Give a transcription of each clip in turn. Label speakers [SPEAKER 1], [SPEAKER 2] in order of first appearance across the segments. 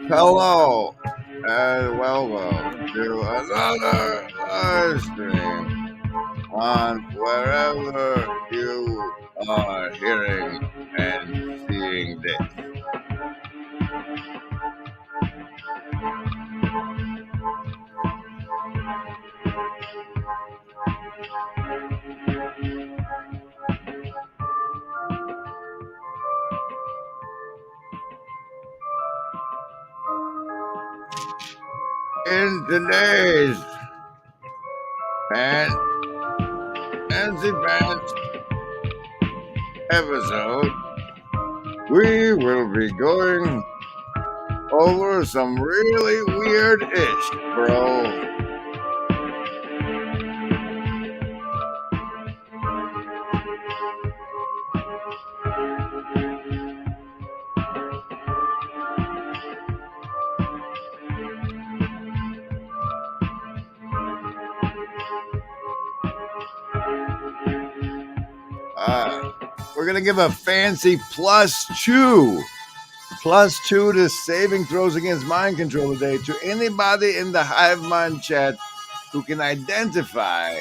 [SPEAKER 1] Hello, and welcome to another live stream on wherever you are hearing and seeing this. In today's Fancy Pants episode, we will be going over some really weird ish, bro. We're gonna give a fancy +2 to saving throws against mind control today to anybody in the Hive Mind chat who can identify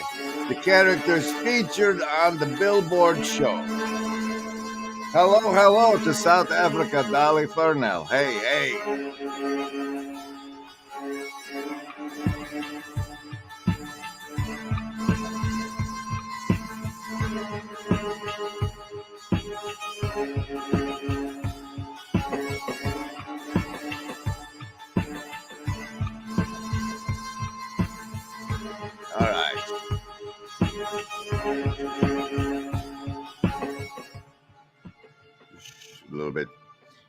[SPEAKER 1] the characters featured on the Billboard show. Hello to South Africa, Dolly Fernell. Hey. All right. A little bit.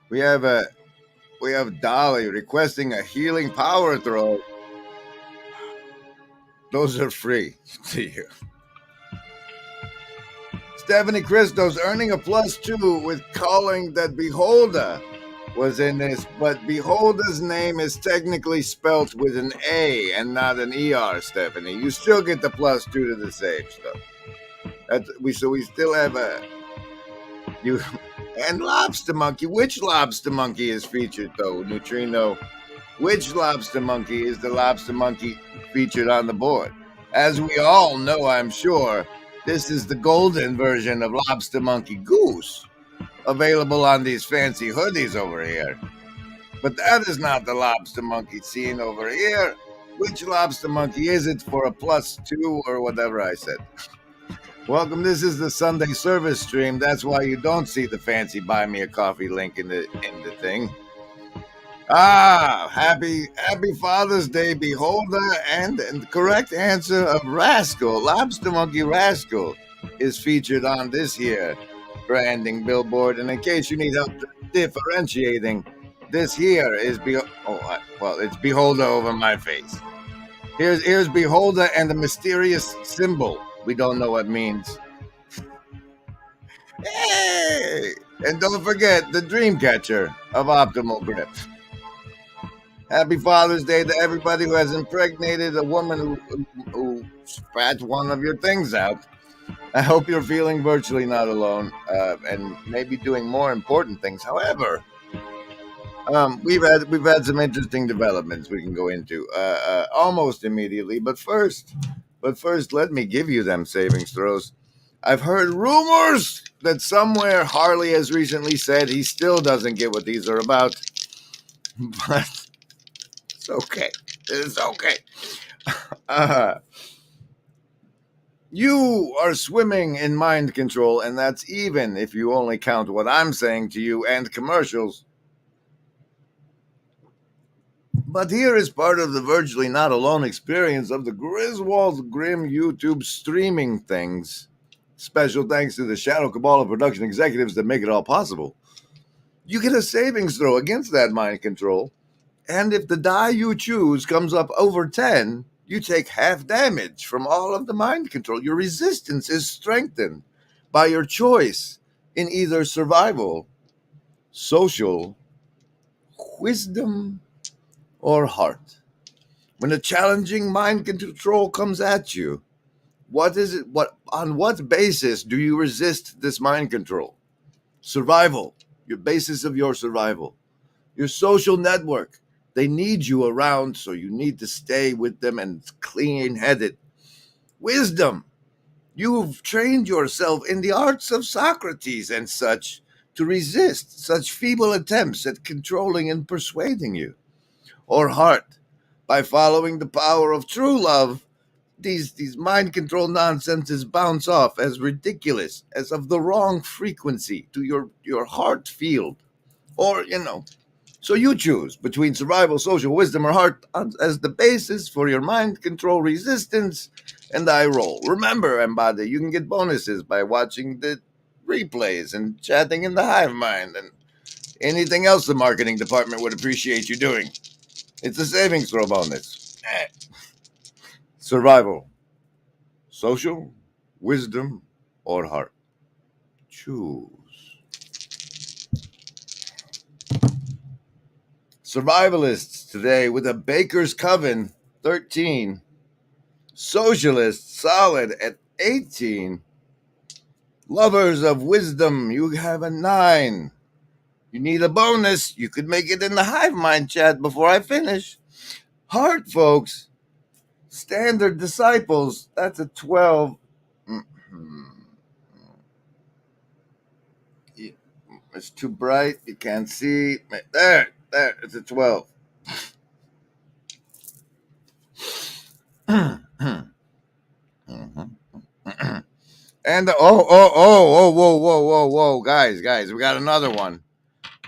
[SPEAKER 1] We have Dolly requesting a healing power throw. Those are free to you. Stephanie Christos earning a +2 with calling that Beholder was in this, but Beholder's name is technically spelt with an A and not an ER, Stephanie. You still get the +2 to the save stuff. So we still have you and Lobster Monkey. Which Lobster Monkey is featured though, Neutrino? Which Lobster Monkey is the Lobster Monkey featured on the board? As we all know, I'm sure, this is the golden version of Lobster Monkey Goose, available on these fancy hoodies over here. But that is not the Lobster Monkey seen over here. Which Lobster Monkey is it for a +2 or whatever I said? Welcome. This is the Sunday service stream. That's why you don't see the fancy buy me a coffee link in the thing. Happy Father's Day, Beholder, and the correct answer of Rascal, Lobster Monkey Rascal, is featured on this here branding billboard. And in case you need help differentiating, this here is it's Beholder over my face. Here's Beholder and the mysterious symbol. We don't know what it means. Hey! And don't forget the dream catcher of optimal grip. Happy Father's Day to everybody who has impregnated a woman who spat one of your things out. I hope you're feeling virtually not alone, and maybe doing more important things. However, we've had some interesting developments we can go into almost immediately. But first, let me give you them savings throws. I've heard rumors that somewhere Harley has recently said he still doesn't get what these are about, but it's okay. It's okay. You are swimming in mind control, and that's even if you only count what I'm saying to you and commercials. But here is part of the virtually not alone experience of the Griswold Grim YouTube streaming things. Special thanks to the Shadow Cabal of production executives that make it all possible. You get a savings throw against that mind control, and if the die you choose comes up over 10, you take half damage from all of the mind control. Your resistance is strengthened by your choice in either survival, social, wisdom, or heart. When a challenging mind control comes at you, on what basis do you resist this mind control? Survival, your basis of your survival. Your social network, They need you around, so you need to stay with them and clean-headed. Wisdom. You've trained yourself in the arts of Socrates and such to resist such feeble attempts at controlling and persuading you. Or heart. By following the power of true love, these mind control nonsenses bounce off as ridiculous, as of the wrong frequency to your heart field. Or, so you choose between survival, social wisdom, or heart as the basis for your mind control resistance, and I roll. Remember, Embody, you can get bonuses by watching the replays and chatting in the hive mind and anything else the marketing department would appreciate you doing. It's a savings throw bonus. Survival, social, wisdom, or heart. Choose. Survivalists today with a Baker's Coven, 13. Socialists, solid at 18. Lovers of wisdom, you have a 9. You need a bonus. You could make it in the hive mind chat before I finish. Heart, folks. Standard disciples, that's a 12. It's too bright. You can't see. There, it's a 12. And whoa, guys, we got another one.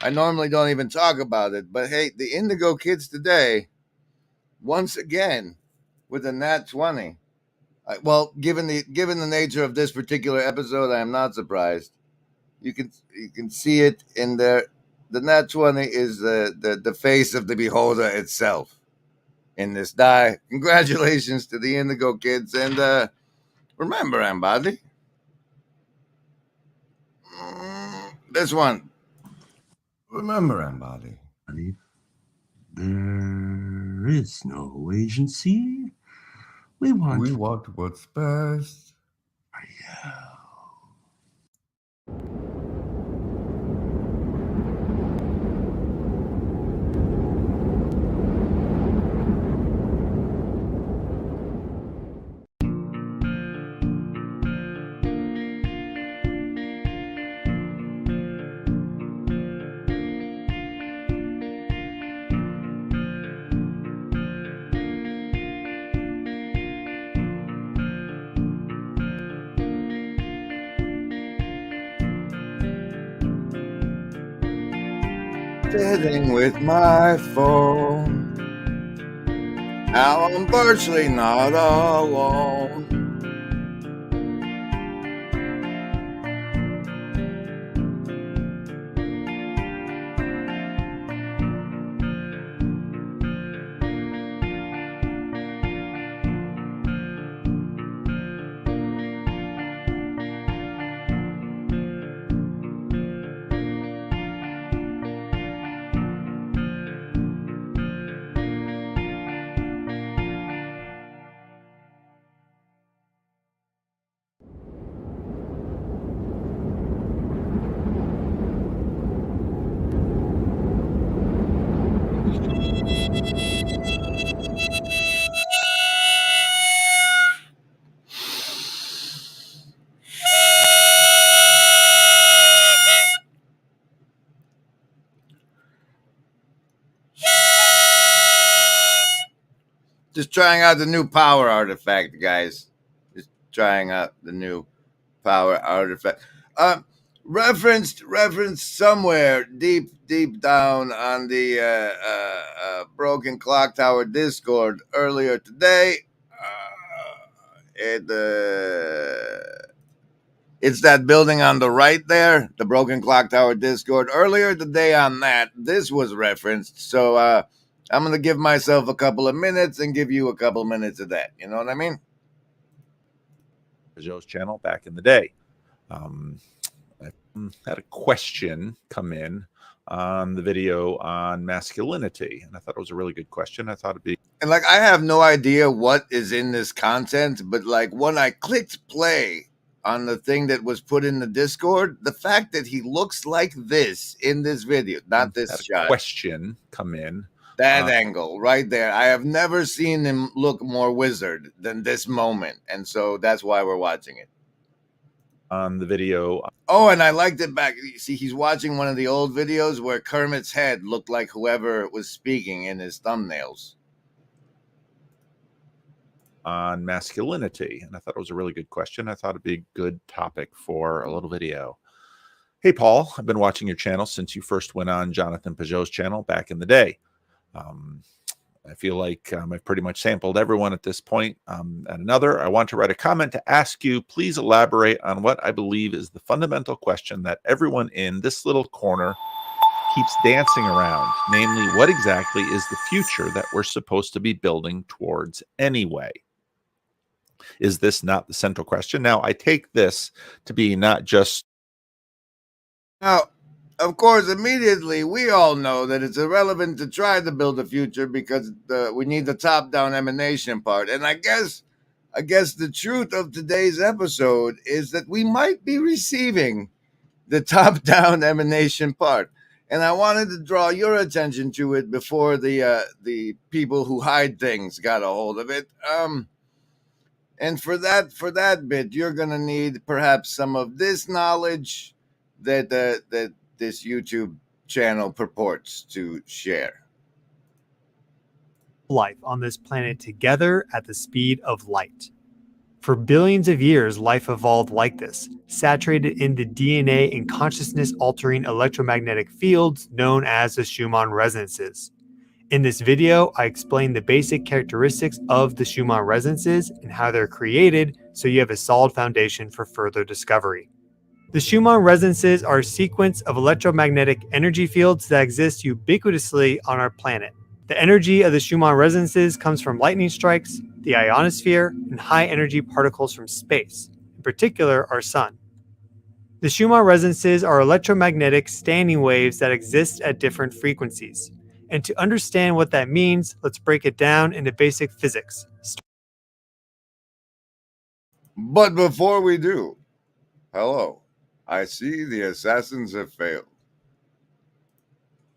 [SPEAKER 1] I normally don't even talk about it, but hey, the Indigo Kids today, once again, with a nat 20. Well, given the nature of this particular episode, I am not surprised. You can see it in there. The nat 20 is the face of the beholder itself in this die. Congratulations to the Indigo Kids, and remember, Ambadi, this one. Remember, Ambadi.
[SPEAKER 2] There is no agency. We want
[SPEAKER 1] what's best.
[SPEAKER 2] Yeah.
[SPEAKER 1] Sitting with my phone. Now I'm virtually not alone. Just trying out the new power artifact, guys. Just trying out the new power artifact. Referenced somewhere deep down on the Broken Clock Tower Discord earlier today. It's that building on the right there, the Broken Clock Tower Discord. Earlier today on that, this was referenced. So I'm going to give myself a couple of minutes and give you a couple of minutes of that. You know what I mean?
[SPEAKER 3] Joe's channel back in the day. I had a question come in on the video on masculinity, and I thought it was a really good question. I thought it'd be...
[SPEAKER 1] And like, I have no idea what is in this content, but like when I clicked play on the thing that was put in the Discord, the fact that he looks like this in this video, not this shot.
[SPEAKER 3] Question come in
[SPEAKER 1] That angle right there. I have never seen him look more wizard than this moment. And so that's why we're watching it.
[SPEAKER 3] On the video.
[SPEAKER 1] Oh, and I liked it back. You see, he's watching one of the old videos where Kermit's head looked like whoever was speaking in his thumbnails.
[SPEAKER 3] On masculinity. And I thought it was a really good question. I thought it'd be a good topic for a little video. Hey, Paul, I've been watching your channel since you first went on Jonathan Peugeot's channel back in the day. I feel like I've pretty much sampled everyone at this point. And another, I want to write a comment to ask you, please elaborate on what I believe is the fundamental question that everyone in this little corner keeps dancing around. Namely, what exactly is the future that we're supposed to be building towards anyway? Is this not the central question? Now, I take this to be not just...
[SPEAKER 1] Now, of course, immediately we all know that it's irrelevant to try to build a future because we need the top-down emanation part. And I guess the truth of today's episode is that we might be receiving the top-down emanation part. And I wanted to draw your attention to it before the people who hide things got a hold of it. And for that bit, you're gonna need perhaps some of this knowledge that this YouTube channel purports to share.
[SPEAKER 4] Life on this planet together at the speed of light. For billions of years, life evolved like this, saturated in the DNA and consciousness-altering electromagnetic fields known as the Schumann resonances. In this video, I explain the basic characteristics of the Schumann resonances and how they're created so you have a solid foundation for further discovery. The Schumann resonances are a sequence of electromagnetic energy fields that exist ubiquitously on our planet. The energy of the Schumann resonances comes from lightning strikes, the ionosphere, and high-energy particles from space, in particular our sun. The Schumann resonances are electromagnetic standing waves that exist at different frequencies. And to understand what that means, let's break it down into basic physics.
[SPEAKER 1] But before we do, hello. I see the assassins have failed.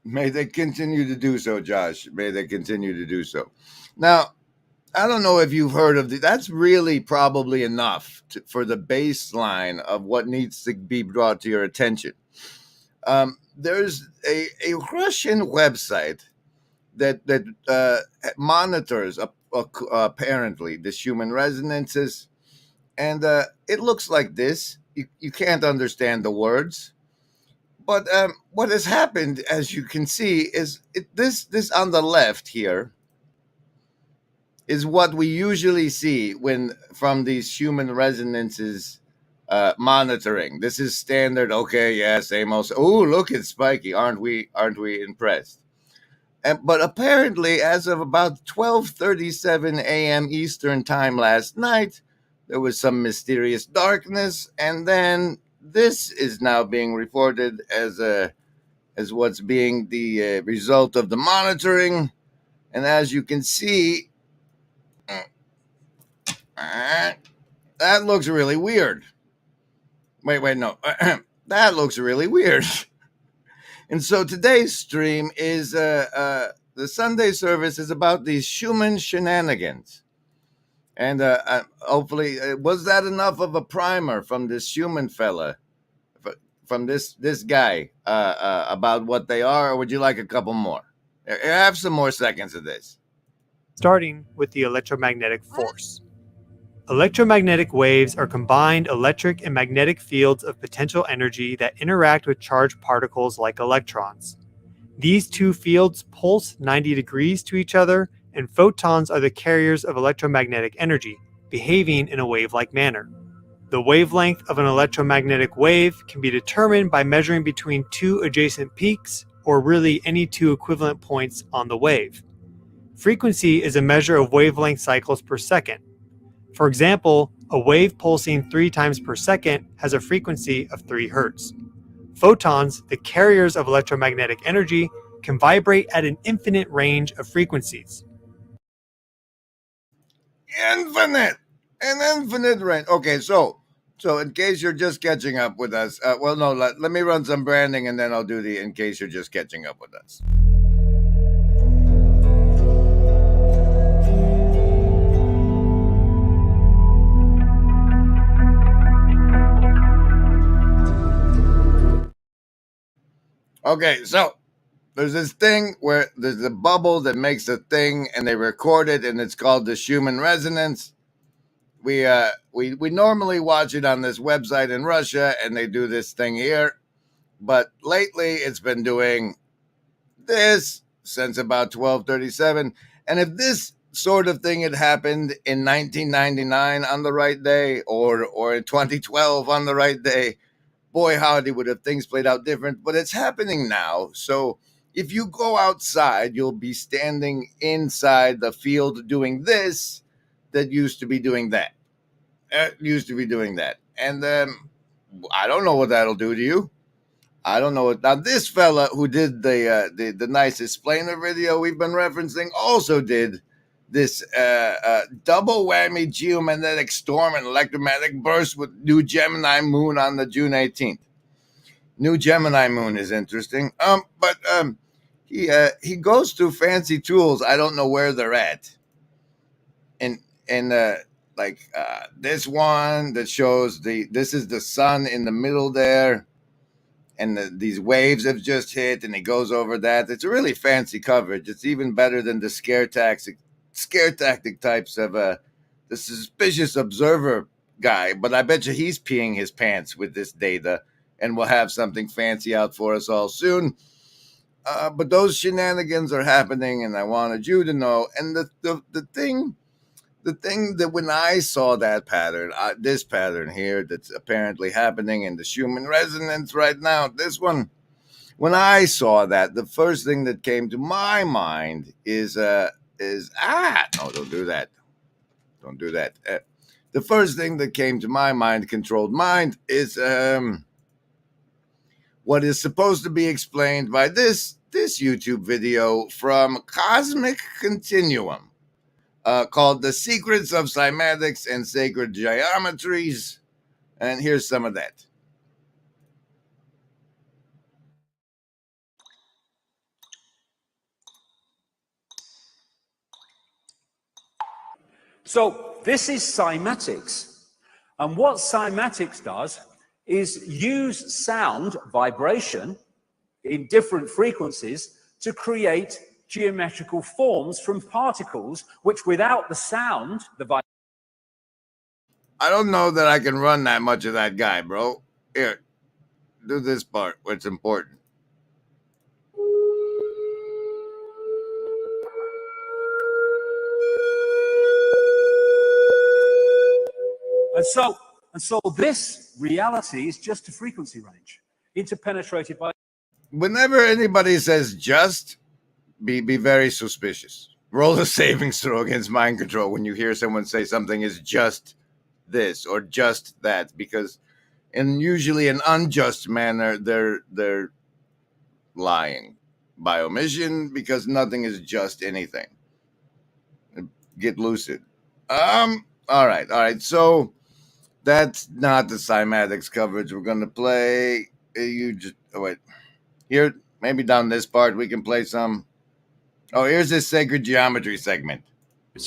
[SPEAKER 1] May they continue to do so, Josh. May they continue to do so. Now, I don't know if you've heard of that's really probably enough for the baseline of what needs to be brought to your attention. There's a Russian website that monitors apparently the Schumann resonances, and it looks like this. You can't understand the words, but what has happened, as you can see, is this on the left here is what we usually see from these Schumann resonances monitoring. This is standard. Okay, yeah, same old. Oh, look, it's spiky. Aren't we impressed? But apparently, as of about 12:37 a.m. Eastern time last night, there was some mysterious darkness, and then this is now being reported as what's being the result of the monitoring. And as you can see, that looks really weird. Wait, no. That looks really weird. And so today's stream is the Sunday service is about these Schumann shenanigans. And hopefully, was that enough of a primer from this Schumann fella, from this guy, about what they are, or would you like a couple more? Have some more seconds of this.
[SPEAKER 4] Starting with the electromagnetic force. Electromagnetic waves are combined electric and magnetic fields of potential energy that interact with charged particles like electrons. These two fields pulse 90 degrees to each other, and photons are the carriers of electromagnetic energy, behaving in a wave-like manner. The wavelength of an electromagnetic wave can be determined by measuring between two adjacent peaks, or really any two equivalent points on the wave. Frequency is a measure of wavelength cycles per second. For example, a wave pulsing 3 times per second has a frequency of 3 Hz. Photons, the carriers of electromagnetic energy, can vibrate at an infinite range of frequencies.
[SPEAKER 1] An infinite range. Okay, so in case you're just catching up with us, let me run some branding and then I'll do in case you're just catching up with us. Okay, so there's this thing where there's a bubble that makes a thing, and they record it, and it's called the Schumann resonance. We normally watch it on this website in Russia, and they do this thing here. But lately, it's been doing this since about 1237. And if this sort of thing had happened in 1999 on the right day, or in 2012 on the right day, boy, howdy, would have things played out different. But it's happening now. So if you go outside, you'll be standing inside the field doing this that used to be doing that. And I don't know what that'll do to you. I don't know. Now, this fella who did the nice explainer video we've been referencing also did this double whammy geomagnetic storm and electromagnetic burst with new Gemini moon on the June 18th. New Gemini moon is interesting. But he goes through fancy tools. I don't know where they're at. And this one that shows this is the sun in the middle there. And these waves have just hit, and he goes over that. It's a really fancy coverage. It's even better than the scare tactic types of the suspicious observer guy. But I bet you he's peeing his pants with this data, and we'll have something fancy out for us all soon. But those shenanigans are happening, and I wanted you to know. And the thing that when I saw that pattern, this pattern here that's apparently happening in the Schumann resonance right now, this one, when I saw that, the first thing that came to my mind is no, don't do that. Don't do that. The first thing that came to my mind, controlled mind, is what is supposed to be explained by this YouTube video from Cosmic Continuum. Called The Secrets of Cymatics and Sacred Geometries. And here's some of that.
[SPEAKER 5] So this is cymatics. And what cymatics does is use sound vibration in different frequencies to create geometrical forms from particles, which without the sound,
[SPEAKER 1] I don't know that I can run that much of that guy, bro. Here, do this part where it's important.
[SPEAKER 5] And so this reality is just a frequency range interpenetrated by.
[SPEAKER 1] Whenever anybody says just, be very suspicious. Roll a savings throw against mind control when you hear someone say something is just this or just that, because in usually an unjust manner, they're lying by omission, because nothing is just anything. Get lucid. All right. So that's not the cymatics coverage we're gonna play. Wait. Here, maybe down this part we can play some. Oh, here's this sacred geometry segment.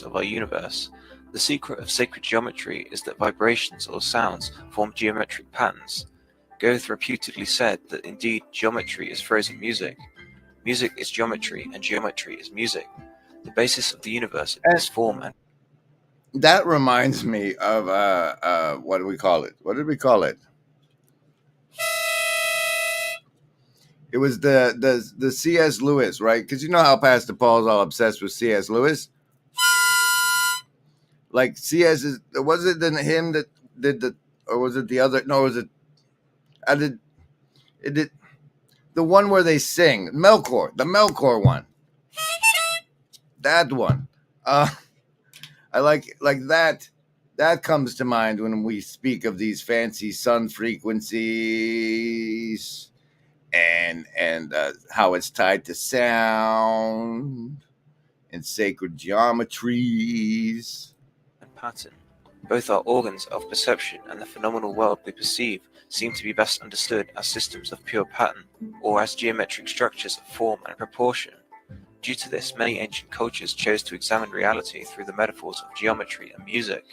[SPEAKER 6] Of our universe. The secret of sacred geometry is that vibrations or sounds form geometric patterns. Goethe reputedly said that indeed geometry is frozen music. Music is geometry, and geometry is music. The basis of the universe is form. And
[SPEAKER 1] that reminds me of what do we call it? What did we call it? It was the C.S. Lewis, right? Because you know how Pastor Paul's all obsessed with C.S. Lewis. Like C.S. was it him that did the, or was it the other? No, was it? It did the one where they sing the Melkor one. That one. I like that. That comes to mind when we speak of these fancy sun frequencies and how it's tied to sound and sacred geometries.
[SPEAKER 6] and pattern. Both are organs of perception, and the phenomenal world we perceive seem to be best understood as systems of pure pattern, or as geometric structures of form and proportion. Due to this, many ancient cultures chose to examine reality through the metaphors of geometry and music.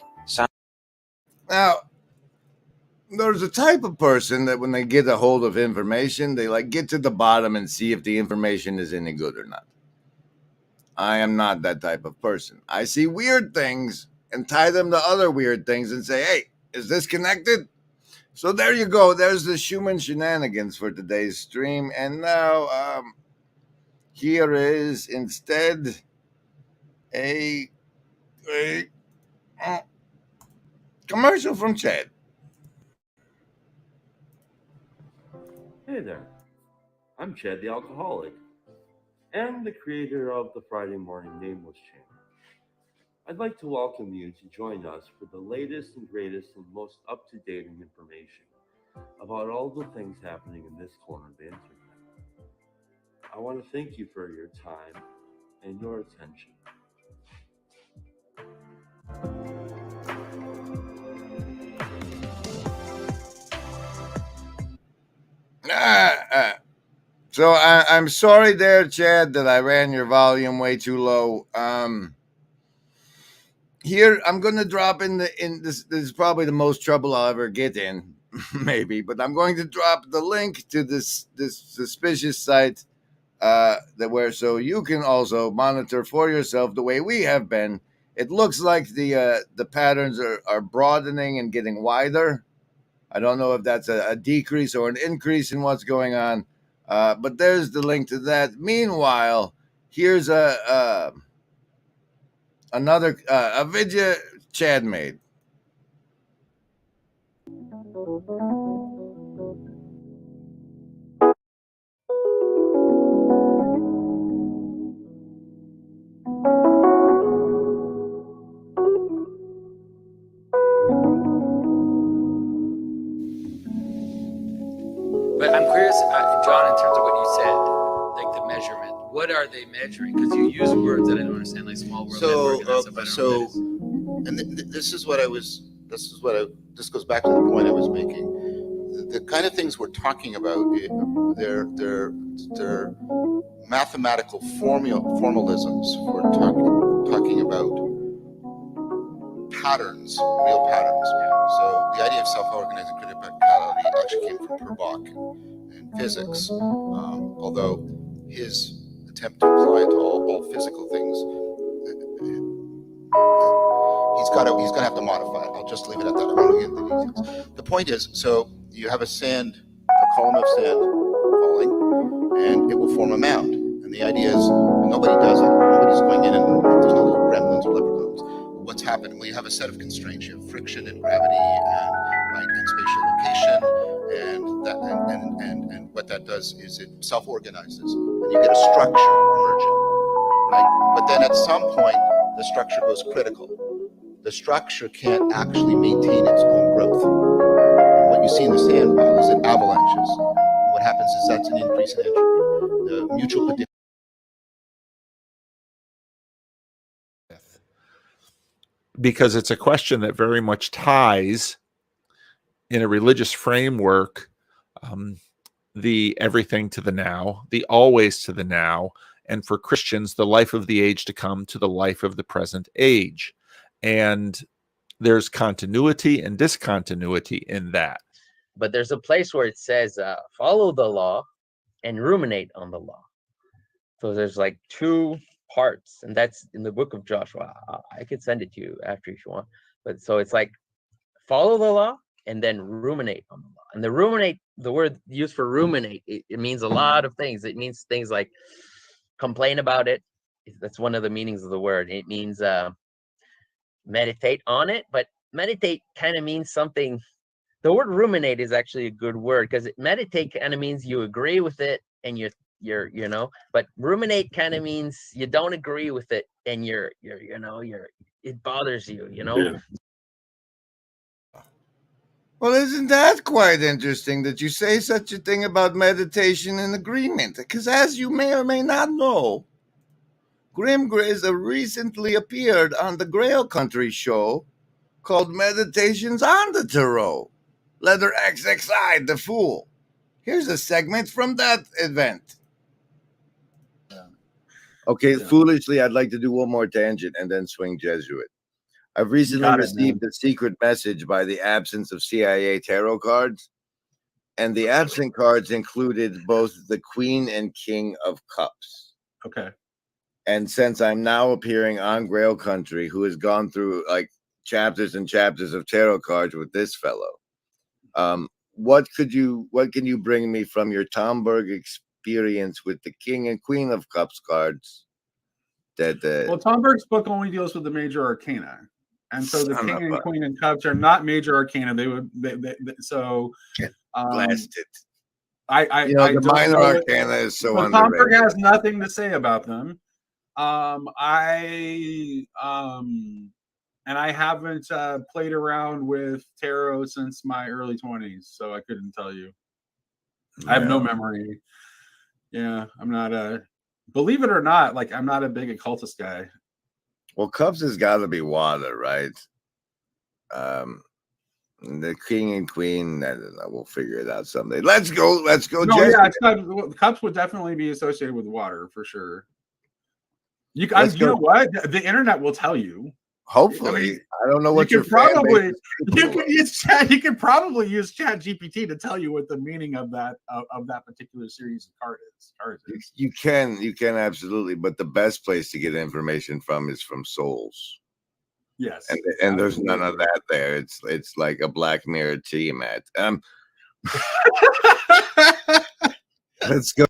[SPEAKER 1] there's a type of person that when they get a hold of information, they like get to the bottom and see if the information is any good or not. I am not that type of person. I see weird things and tie them to other weird things and say, hey, is this connected? So there you go. There's the Schumann Shenanigans for today's stream. And now here is instead a commercial from Chad.
[SPEAKER 2] Hey there, I'm Chad the Alcoholic, and the creator of the Friday Morning Nameless channel. I'd like to welcome you to join us for the latest and greatest and most up-to-date information about all the things happening in this corner of the internet. I want to thank you for your time and your attention.
[SPEAKER 1] So I'm sorry there, Chad, that I ran your volume way too low. Here I'm going to drop in this. This is probably the most trouble I'll ever get in, maybe. But I'm going to drop the link to this suspicious site so you can also monitor for yourself the way we have been. It looks like the patterns are broadening and getting wider. I don't know if that's a decrease or an increase in what's going on, but there's the link to that. Meanwhile, here's another a video Chad made.
[SPEAKER 7] But I'm curious, John, in terms of what you said, like the measurement. What are they measuring? Because you use words that I don't understand, like small world network and that stuff. I don't know what that is.
[SPEAKER 8] This goes back to the point I was making. The kind of things we're talking about, they're mathematical formalisms. We're talking about patterns, real patterns. So the idea of self-organizing criticality actually came from Purbach in physics, although his attempt to apply it to all physical things, he's gonna have to modify it. I'll just leave it at that. I won't get into the details. The point is, so you have a column of sand falling, and it will form a mound. And the idea is, well, nobody does it. Nobody's going in, and there's no little gremlins or leprechauns. What's happened? We have a set of constraints. You have friction and gravity and spatial location, and what that does is it self-organizes, and you get a structure emerging, right? But then at some point, the structure goes critical. The structure can't actually maintain its own growth. And what you see in the sand pile is it avalanches. And what happens is that's an increase in entropy. The mutual prediction.
[SPEAKER 3] Because it's a question that very much ties in a religious framework the everything to the now, the always to the now, and for Christians, the life of the age to come to the life of the present age. And there's continuity and discontinuity in that.
[SPEAKER 9] But there's a place where it says, follow the law and ruminate on the law. So there's like two parts, and that's in the book of Joshua. I could send it to you after if you want. But so it's like follow the law and then ruminate on the law. And the word used for ruminate, it means a lot of things. It means things like complain about it. That's one of the meanings of the word. It means meditate on it, but meditate kind of means something. The word ruminate is actually a good word because meditate kind of means you agree with it and you're but ruminate kind of means you don't agree with it and it bothers you.
[SPEAKER 2] Yeah.
[SPEAKER 1] Well, isn't that quite interesting that you say such a thing about meditation and agreement? Because as you may or may not know, Grim Grizz recently appeared on the Grail Country show called Meditations on the Tarot. Letter XXI, the Fool. Here's a segment from that event. Okay, foolishly, I'd like to do one more tangent and then swing Jesuit. I've recently
[SPEAKER 10] got it,
[SPEAKER 1] received a secret message by the absence of CIA tarot cards, and the absent cards included both the Queen and King of Cups.
[SPEAKER 10] Okay.
[SPEAKER 1] And since I'm now appearing on Grail Country, who has gone through like chapters and chapters of tarot cards with this fellow, what can you bring me from your Tomberg experience with the King and Queen of Cups cards?
[SPEAKER 10] Well, Tom Berg's book only deals with the major arcana, and so the King and Queen and Cups are not major arcana.
[SPEAKER 1] Blasted.
[SPEAKER 10] I
[SPEAKER 1] the minor arcana is so underrated.
[SPEAKER 10] Tom Berg has nothing to say about them. And I haven't played around with tarot since my early 20s, so I couldn't tell you. Yeah. I have no memory. Yeah, I'm not believe it or not, like I'm not a big occultist guy.
[SPEAKER 1] Well, Cups has got to be water, right? The King and Queen, I don't know, we'll figure it out someday. Let's go. No,
[SPEAKER 10] yeah, Cups would definitely be associated with water for sure. You know what? The internet will tell you.
[SPEAKER 1] Hopefully, I don't know what
[SPEAKER 10] you could probably use ChatGPT to tell you what the meaning of that particular series of cards is.
[SPEAKER 1] You can absolutely, but the best place to get information from is from souls.
[SPEAKER 10] Yes,
[SPEAKER 1] and there's none of that there. It's like a Black Mirror team at. Let's go.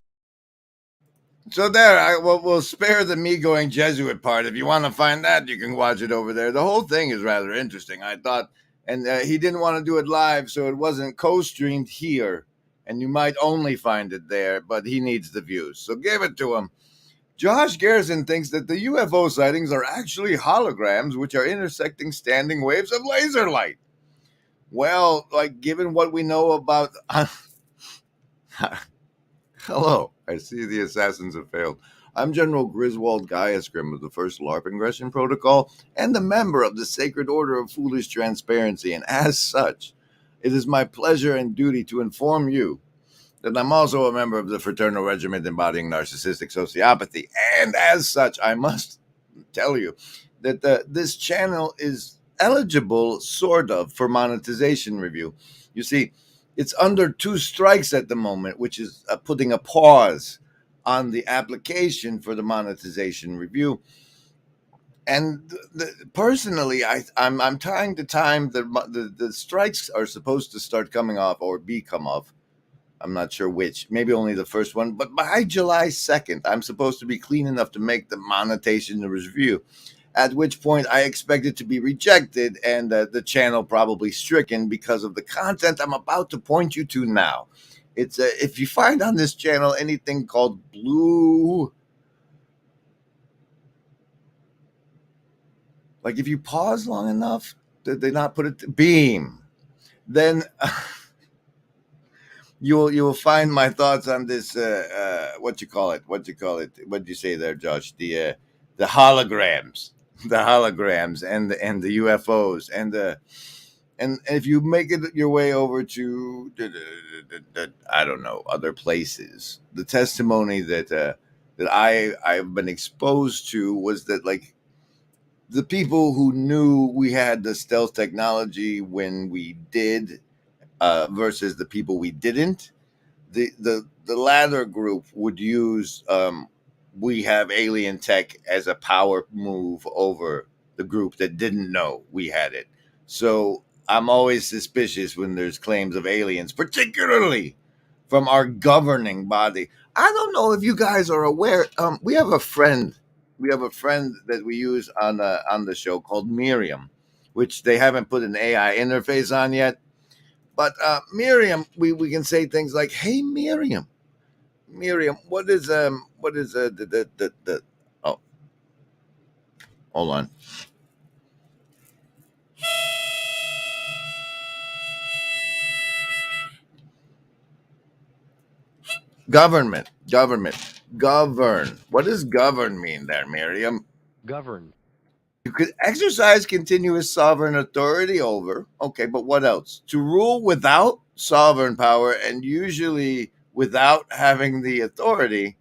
[SPEAKER 1] So there, we'll spare the me going Jesuit part. If you want to find that, you can watch it over there. The whole thing is rather interesting, I thought. And he didn't want to do it live, so it wasn't co-streamed here. And you might only find it there, but he needs the views. So give it to him. Josh Garrison thinks that the UFO sightings are actually holograms, which are intersecting standing waves of laser light. Well, like, given what we know about... Hello, I see the assassins have failed. I'm General Griswold Gaiusgrim of the First LARP Ingression Protocol and a member of the Sacred Order of Foolish Transparency, and as such, it is my pleasure and duty to inform you that I'm also a member of the Fraternal Regiment embodying narcissistic sociopathy, and as such, I must tell you that this channel is eligible, sort of, for monetization review. You see, it's under 2 strikes at the moment, which is putting a pause on the application for the monetization review. And personally, I'm trying to time the strikes are supposed to start coming off or come off. I'm not sure which, maybe only the first one, but by July 2nd, I'm supposed to be clean enough to make the monetization review, at which point I expect it to be rejected and the channel probably stricken because of the content I'm about to point you to now. It's if you find on this channel anything called blue, like if you pause long enough, did they not put it beam, then you will find my thoughts on this. What you call it? What did you say there, Josh? The holograms. The holograms and the UFOs and if you make it your way over to I don't know, other places, the testimony that I've been exposed to was that, like, the people who knew we had the stealth technology when we did versus the people we didn't, the latter group would use we have alien tech as a power move over the group that didn't know we had it. So I'm always suspicious when there's claims of aliens, particularly from our governing body. I don't know if you guys are aware. We have a friend that we use on the show called Miriam, which they haven't put an AI interface on yet. But Miriam, we can say things like, "Hey, Miriam, what is oh, hold on. Government. Govern. What does govern mean there, Miriam?
[SPEAKER 11] Govern.
[SPEAKER 1] You could exercise continuous sovereign authority over. Okay, but what else? To rule without sovereign power and usually without having the authority.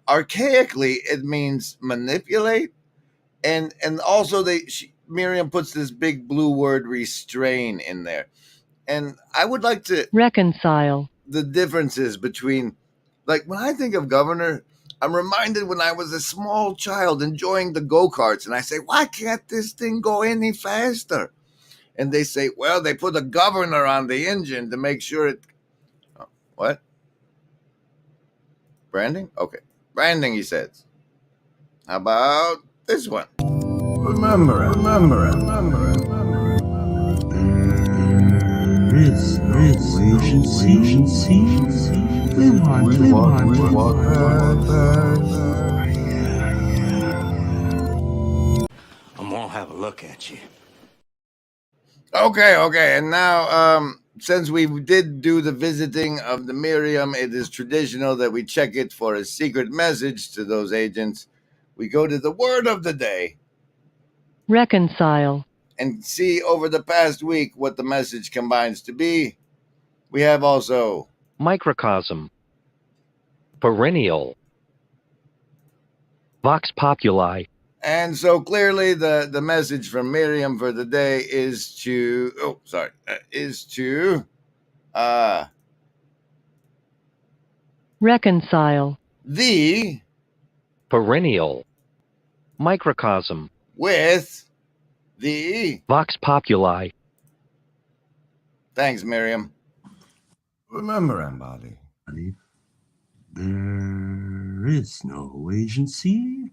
[SPEAKER 1] Archaically, it means manipulate, and also Miriam puts this big blue word restrain in there. And I would like to
[SPEAKER 11] reconcile,
[SPEAKER 1] the differences between, like, when I think of governor, I'm reminded when I was a small child enjoying the go-karts, and I say, why can't this thing go any faster? And they say, well, they put a governor on the engine to make sure it. Oh, what? Branding? Okay. Branding, he says. How about this one? Remember.
[SPEAKER 12] It's no agency. We want
[SPEAKER 13] I'm gonna have a look at you.
[SPEAKER 1] Okay. And now, since we did do the visiting of the Miriam, it is traditional that we check it for a secret message to those agents. We go to the word of the day
[SPEAKER 11] reconcile,
[SPEAKER 1] and see over the past week what the message combines to be. We have also
[SPEAKER 14] microcosm, perennial, vox populi.
[SPEAKER 1] And so clearly the message from Miriam for the day is to
[SPEAKER 11] reconcile,
[SPEAKER 1] the
[SPEAKER 14] perennial, microcosm,
[SPEAKER 1] with the
[SPEAKER 14] vox populi.
[SPEAKER 1] Thanks, Miriam.
[SPEAKER 12] Remember, Embody. There is no agency.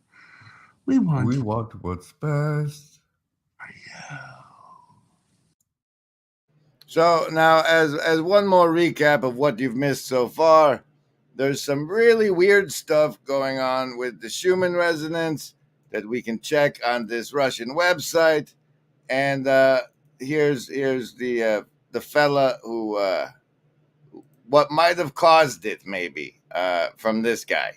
[SPEAKER 12] We want what's best.
[SPEAKER 1] So now, as one more recap of what you've missed so far, there's some really weird stuff going on with the Schumann resonance that we can check on this Russian website. And here's the fella who what might have caused it, maybe, from this guy.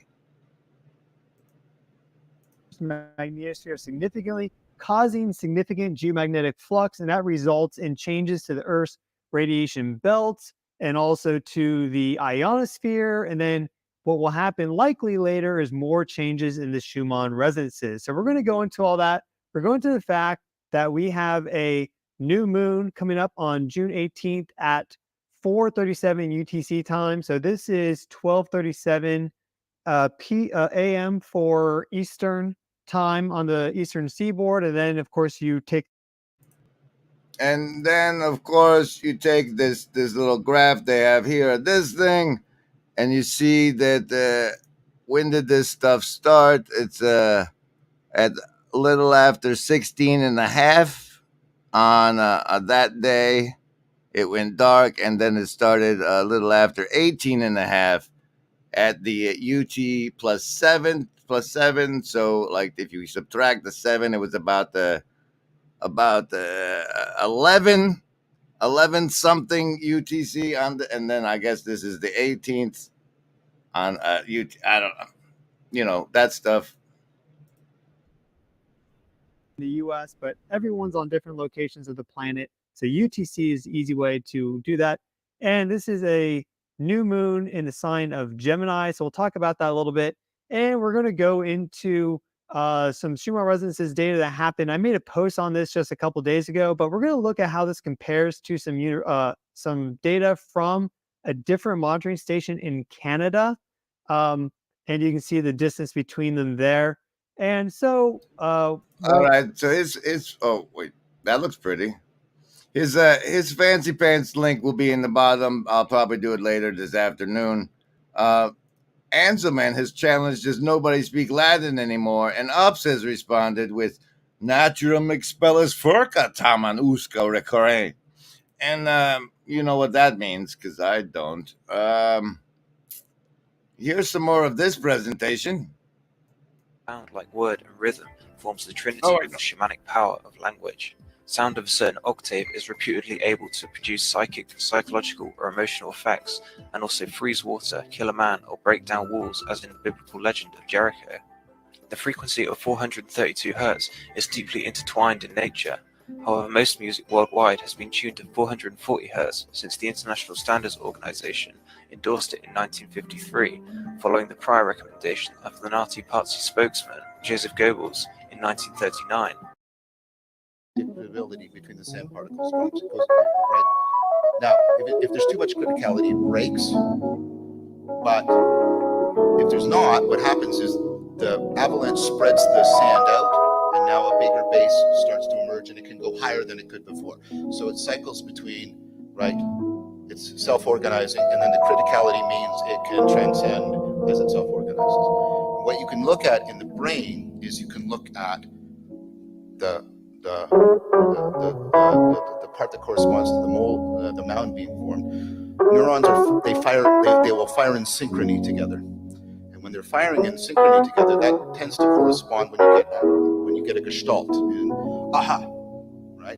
[SPEAKER 4] Magnetosphere significantly, causing significant geomagnetic flux, and that results in changes to the Earth's radiation belt and also to the ionosphere. And then what will happen likely later is more changes in the Schumann resonances. So we're going to go into all that. We're going to the fact that we have a new moon coming up on June 18th at 4:37 UTC time. So this is 12:37 a.m. for Eastern time on the Eastern Seaboard. And then, of course, you take.
[SPEAKER 1] And then, of course, you take this little graph they have here, this thing, and you see that when did this stuff start? It's at a little after 16 and a half on that day. It went dark, and then it started a little after 18 and a half at the UT plus 7. So, like, if you subtract the 7, it was about 11 something UTC on the, and then I guess this is the 18th on UT. I don't know, that stuff.
[SPEAKER 4] The US, but everyone's on different locations of the planet. So UTC is the easy way to do that. And this is a new moon in the sign of Gemini. So we'll talk about that a little bit. And we're going to go into some Schumann resonances data that happened. I made a post on this just a couple days ago, but we're going to look at how this compares to some data from a different monitoring station in Canada. And you can see the distance between them there. And so,
[SPEAKER 1] all right. So his oh wait, that looks pretty. His fancy pants link will be in the bottom. I'll probably do it later this afternoon. Anselman has challenged does nobody speak Latin anymore, and Ups has responded with Naturum expellis furca taman usca recorre. And you know what that means, because I don't. Here's some more of this presentation.
[SPEAKER 6] Sound, like word and rhythm, forms the trinity of the shamanic power of language. Sound of a certain octave is reputedly able to produce psychic, psychological, or emotional effects, and also freeze water, kill a man, or break down walls, as in the biblical legend of Jericho. The frequency of 432 Hz is deeply intertwined in nature. However, most music worldwide has been tuned to 440 Hz since the International Standards Organization endorsed it in 1953, following the prior recommendation of the Nazi Party spokesman Joseph Goebbels in 1939.
[SPEAKER 8] variability between the sand particles. Right? Now, if there's too much criticality, it breaks. But if there's not, what happens is the avalanche spreads the sand out, and now a bigger base starts to emerge, and it can go higher than it could before. So it cycles between, right? It's self-organizing, and then the criticality means it can transcend as it self-organizes. What you can look at in the brain is you can look at the part that corresponds to the mound being formed. Neurons they will fire in synchrony together, and when they're firing in synchrony together, that tends to correspond when you get a gestalt, and aha, right?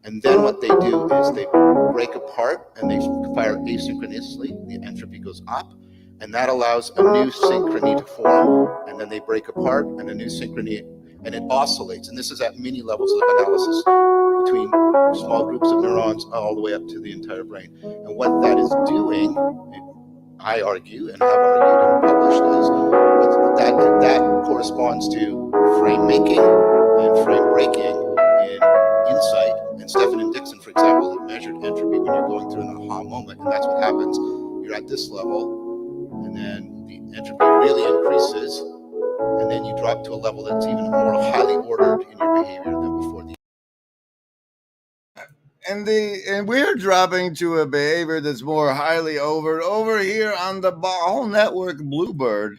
[SPEAKER 8] And then what they do is they break apart and they fire asynchronously. The entropy goes up, and that allows a new synchrony to form. And then they break apart, and a new synchrony, and it oscillates. And this is at many levels of analysis between small groups of neurons all the way up to the entire brain. And what that is doing, I argue, and have argued and published, is that corresponds to frame making and frame breaking in insight. And Stephan and Dixon, for example, have measured entropy when you're going through an aha moment, and that's what happens. You're at this level, and then the entropy really increases, and then you drop to a level that's even more highly ordered in your behavior than before.
[SPEAKER 1] And we're dropping to a behavior that's more highly over here on the whole network Bluebird.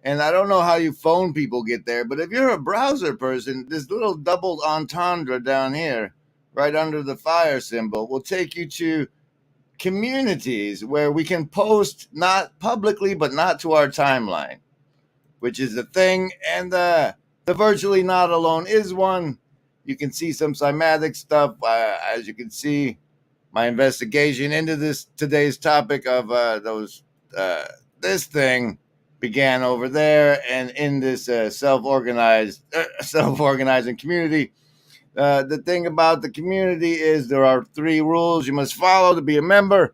[SPEAKER 1] And I don't know how you phone people get there, but if you're a browser person, this little double entendre down here, right under the fire symbol, will take you to communities where we can post, not publicly, but not to our timeline, which is a thing. And the Virtually Not Alone is one. You can see some cymatic stuff. As you can see, my investigation into today's topic of this thing began over there, and in this self-organizing community. The thing about the community is there are 3 rules you must follow to be a member.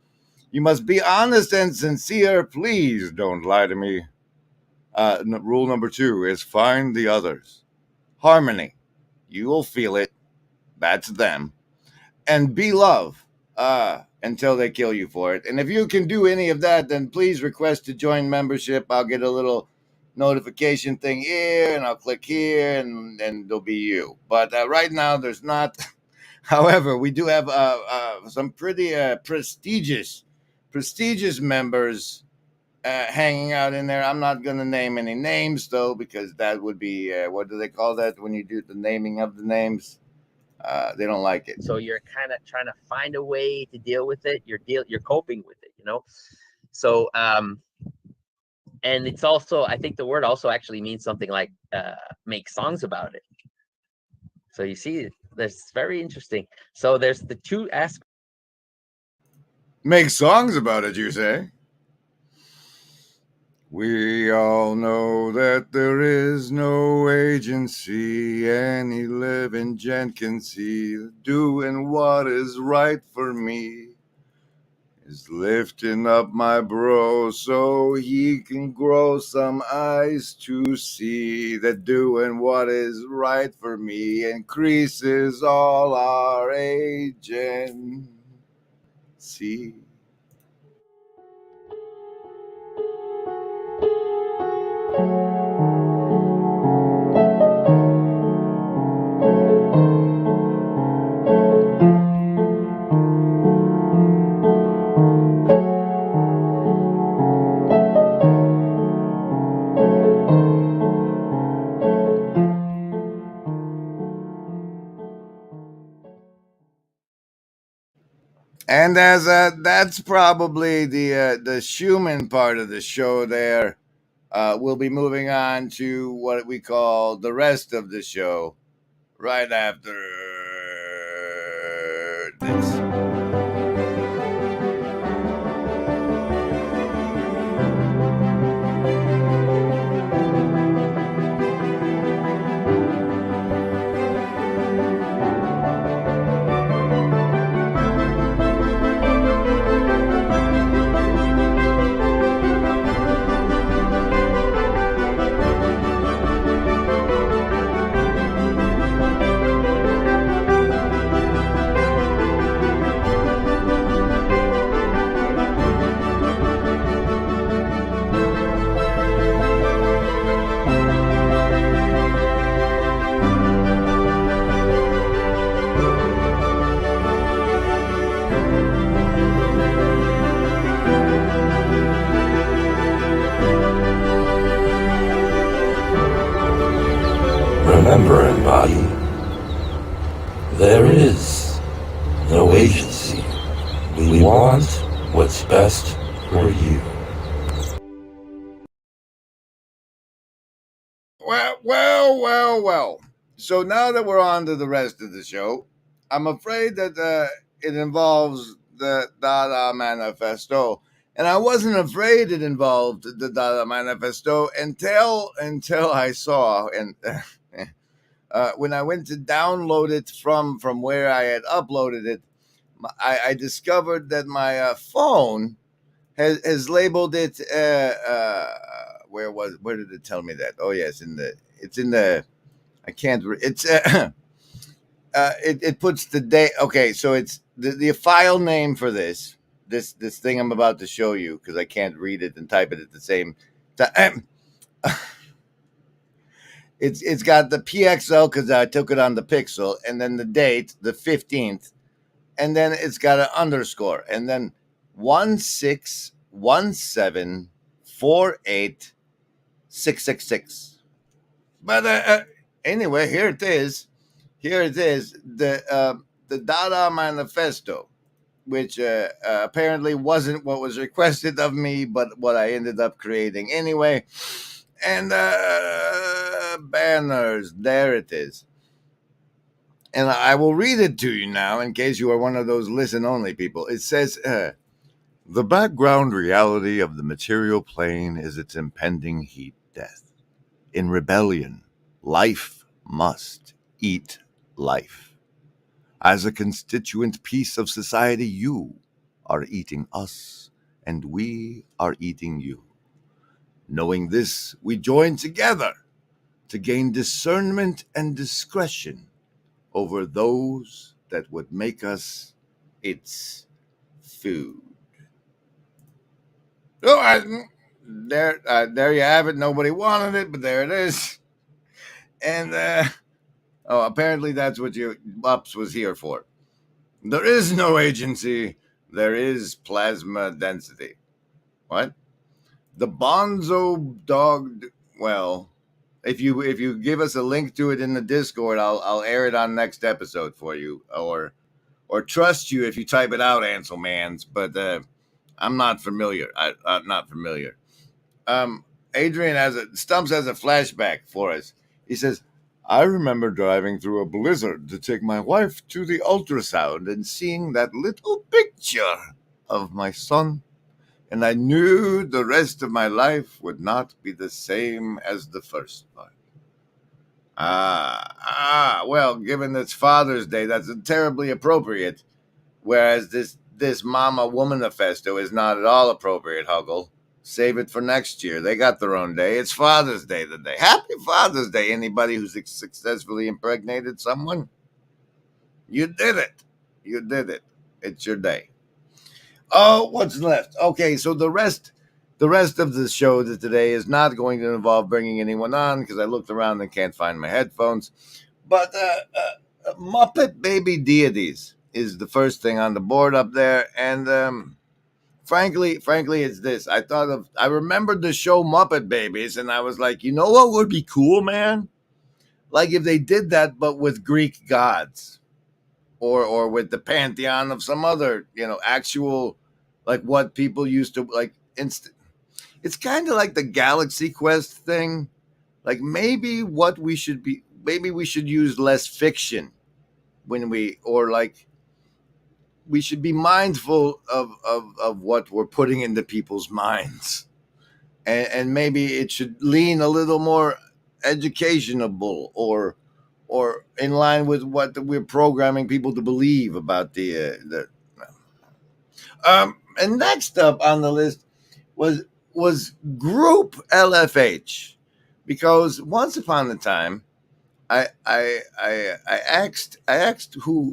[SPEAKER 1] You must be honest and sincere. Please don't lie to me. Rule number 2 is find the others. Harmony. You will feel it. That's them. And be love until they kill you for it. And if you can do any of that, then please request to join membership. I'll get a little notification thing here, and I'll click here, and there'll be you. But right now, there's not. However, we do have some pretty prestigious members hanging out in there. I'm not going to name any names, though, because that would be, what do they call that when you do the naming of the names? They don't like it.
[SPEAKER 9] So you're kind of trying to find a way to deal with it. You're coping with it, So, and it's also, I think the word also actually means something like make songs about it. So you see, that's very interesting. So there's the 2 aspects.
[SPEAKER 1] Make songs about it, you say? We all know that there is no agency any living gent can see. Doing what is right for me is lifting up my bro so he can grow some eyes to see that doing what is right for me increases all our agency. And as that's probably the Schumann part of the show there. We'll be moving on to what we call the rest of the show right after this.
[SPEAKER 13] Remember, embody, there is no agency. We want what's best for you.
[SPEAKER 1] Well. So now that we're on to the rest of the show, I'm afraid that it involves the Dada Manifesto. And I wasn't afraid it involved the Dada Manifesto until I saw, and when I went to download it from where I had uploaded it, I discovered that my phone has labeled it. Where did it tell me that? Oh yes, it's in the. I can't. It's it puts the date. Okay, so it's the file name for this thing I'm about to show you, because I can't read it and type it at the same time. It's got the PXL because I took it on the Pixel, and then the date, the 15th, and then it's got an underscore, and then 161748666. But anyway, here it is. The Dada Manifesto, which apparently wasn't what was requested of me, but what I ended up creating anyway. And banners, there it is. And I will read it to you now in case you are one of those listen-only people. It says, the background reality of the material plane is its impending heat death. In rebellion, life must eat life. As a constituent piece of society, you are eating us, and we are eating you. Knowing this, we join together to gain discernment and discretion over those that would make us its food. Oh, there you have it. Nobody wanted it, but there it is. And apparently that's what Ups was here for. There is no agency. There is plasma density. What? The Bonzo dog. Well, if you give us a link to it in the Discord, I'll air it on next episode for you, or trust you if you type it out, Anselmans. But I'm not familiar. I'm not familiar. Adrian Stumps has a flashback for us. He says, I remember driving through a blizzard to take my wife to the ultrasound and seeing that little picture of my son, and I knew the rest of my life would not be the same as the first part. Well, given it's Father's Day, that's terribly appropriate, whereas this Mama Womanifesto is not at all appropriate, Huggle. Save it for next year. They got their own day. It's Father's Day today. Happy Father's Day, anybody who's successfully impregnated someone. You did it. You did it. It's your day. Oh, what's left? Okay, so the rest of the show today is not going to involve bringing anyone on, because I looked around and can't find my headphones. But Muppet Baby Deities is the first thing on the board up there, and Frankly, it's this. I remembered the show Muppet Babies, and I was like, you know what would be cool, man? Like if they did that, but with Greek gods, or with the pantheon of some other, actual, like what people used to like. It's kind of like the Galaxy Quest thing. Like maybe we should use less fiction when we should be mindful of what we're putting into people's minds, and maybe it should lean a little more educational, or in line with what we're programming people to believe about the and next up on the list was Group LFH, because once upon a time I asked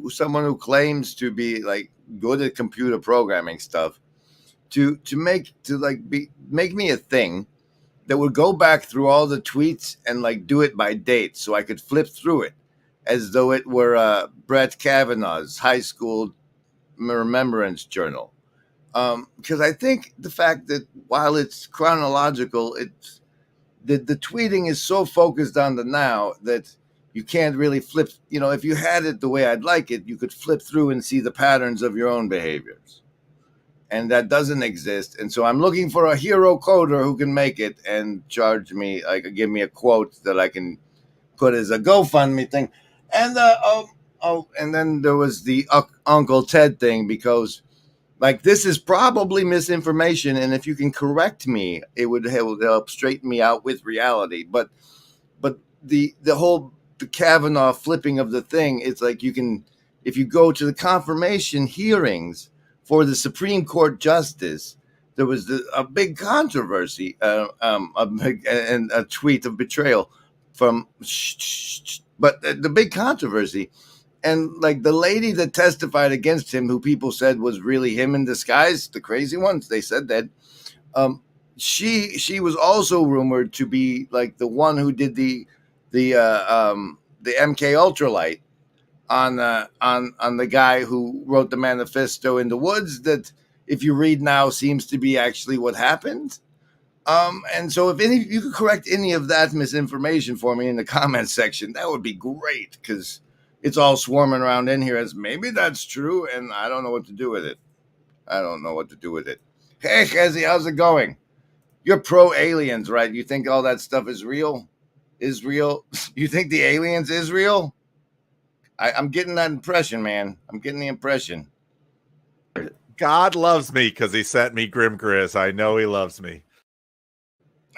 [SPEAKER 1] someone who claims to be like good at computer programming stuff to make me a thing that would go back through all the tweets and like do it by date, so I could flip through it as though it were Brett Kavanaugh's high school remembrance journal. Because I think the fact that while it's chronological, the tweeting is so focused on the now that you can't really flip. If you had it the way I'd like it, you could flip through and see the patterns of your own behaviors. And that doesn't exist. And so I'm looking for a hero coder who can make it and charge me, like, give me a quote that I can put as a GoFundMe thing. And and then there was the Uncle Ted thing, because like this is probably misinformation, and if you can correct me, it would help straighten me out with reality. But the Kavanaugh flipping of the thing, it's like if you go to the confirmation hearings for the Supreme Court justice, there was a big controversy, and a tweet of betrayal from, but the big controversy. And like the lady that testified against him, who people said was really him in disguise, the crazy ones, they said that, she was also rumored to be like the one who did the MK Ultralight on the guy who wrote the manifesto in the woods, that if you read now seems to be actually what happened. And so if you could correct any of that misinformation for me in the comments section, that would be great, because it's all swarming around in here as maybe that's true, and I don't know what to do with it. Hey, Chezzy, how's it going? You're pro aliens, right? You think all that stuff is real? You think the aliens is real? I'm getting that impression, man. I'm getting the impression.
[SPEAKER 3] God loves me because he sent me Grim Grizz. I know he loves me.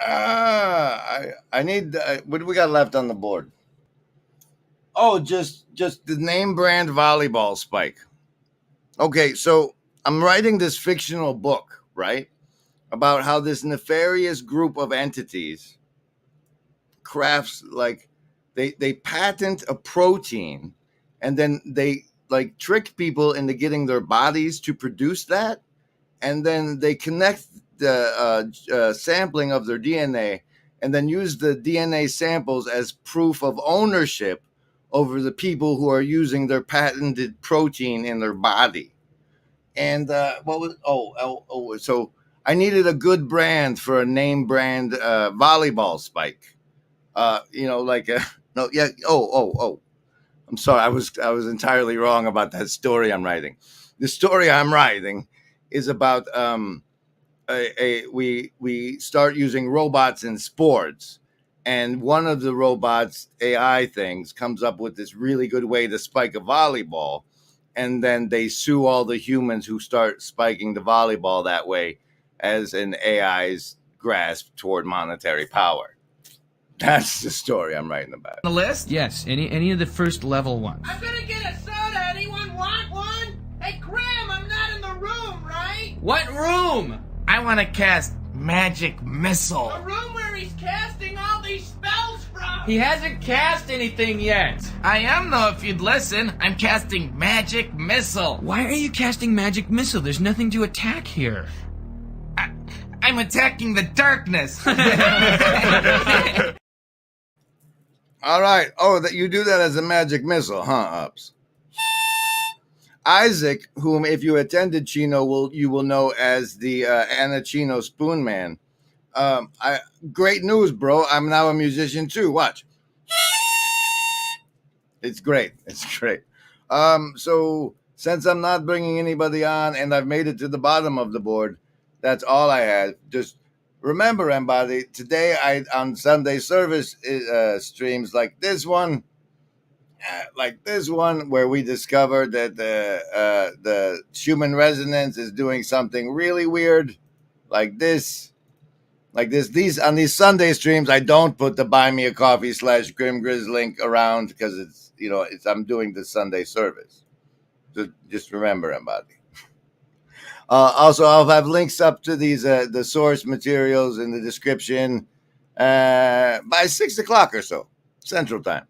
[SPEAKER 1] I need, what do we got left on the board? Oh, just the name brand volleyball spike. Okay, so I'm writing this fictional book, right, about how this nefarious group of entities crafts, like, they patent a protein, and then they like trick people into getting their bodies to produce that, and then they connect the sampling of their DNA, and then use the DNA samples as proof of ownership over the people who are using their patented protein in their body. And so I needed a good brand for a name brand volleyball spike. I'm sorry, I was entirely wrong about that story I'm writing. The story I'm writing is about we start using robots in sports, and one of the robots AI things comes up with this really good way to spike a volleyball, and then they sue all the humans who start spiking the volleyball that way as an AI's grasp toward monetary power. That's the story I'm writing about.
[SPEAKER 11] The list? Yes, any of the first level ones.
[SPEAKER 15] I'm gonna get a soda. Anyone want one? Hey, Graham, I'm not in the room, right?
[SPEAKER 11] What room? I want to cast Magic Missile.
[SPEAKER 15] A room where he's casting all these spells from.
[SPEAKER 11] He hasn't cast anything yet. I am, though, if you'd listen. I'm casting Magic Missile. Why are you casting Magic Missile? There's nothing to attack here. I'm attacking the darkness.
[SPEAKER 1] All right. Oh, that you do that as a magic missile, huh, Ups? Isaac, whom if you attended Chino, you will know as the Anna Chino Spoon Man. Great news, bro. I'm now a musician too. Watch. It's great. So since I'm not bringing anybody on and I've made it to the bottom of the board, that's all I had. Just remember, everybody, today on Sunday service streams like this one, where we discovered that the Schumann resonance is doing something really weird, like this. These on these Sunday streams, I don't put the Buy Me a Coffee /Grim Grizz link around, because I'm doing the Sunday service. So just remember, everybody. Also, I'll have links up to these the source materials in the description by 6 o'clock or so Central Time.